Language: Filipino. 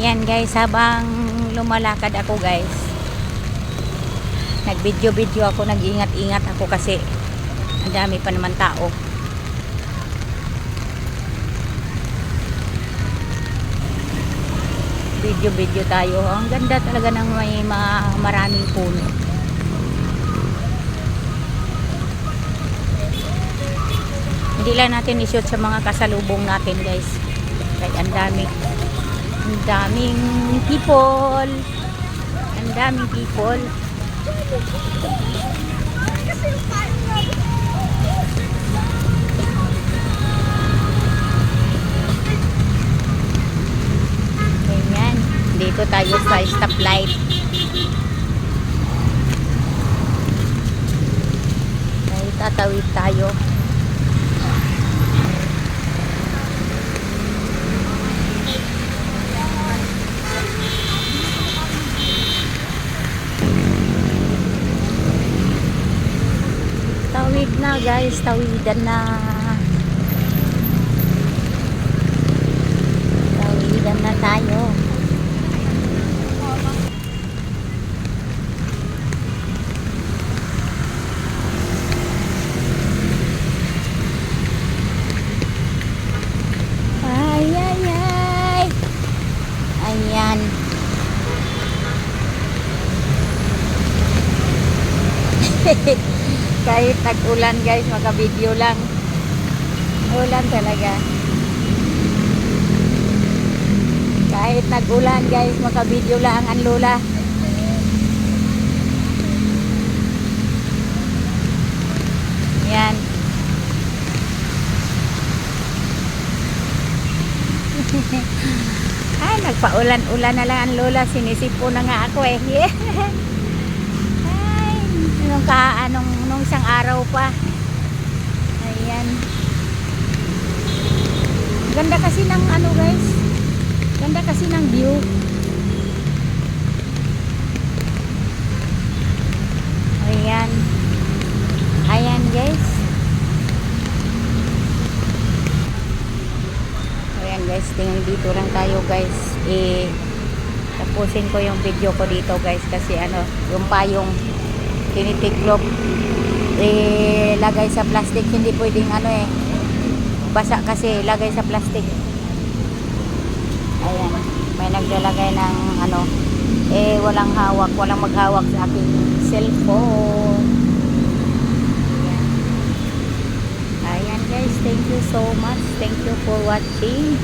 Ayan guys, habang lumalakad ako guys, nag-video ako, nag-ingat-ingat ako kasi ang dami pa naman tao. Video tayo. Ang ganda talaga ng may maraming puno. Hindi lang natin i-shoot sa mga kasalubong natin guys. Kaya ang daming people. Ang daming people. Ayan. Dito tayo sa stoplight. Ay, tatawid tayo. Tawid na guys, tawidan na. Tawidan na tayo. Ay, ay, ay. Ayan. Kahit nag-ulan guys, maka-video lang. Ulan talaga. Kahit nag-ulan guys, maka-video lang ang lola. Yan. Ay, nagpa-ulan-ulan na lang ang lola. Sinisipo na nga ako eh. Nung isang araw pa. Ayan. Ganda kasi ng ano guys. Ganda kasi ng view. Ayan. Ayan guys. Ayan guys. Tingnan dito lang tayo guys. Tapusin ko yung video ko dito guys. Kasi ano, yung payong tinitiklop lagay sa plastic, hindi pwedeng ano basa kasi lagay sa plastic. Ayan, may naglalagay ng ano walang hawak, walang maghawak sa aking cellphone. Ayan guys, thank you so much, thank you for watching.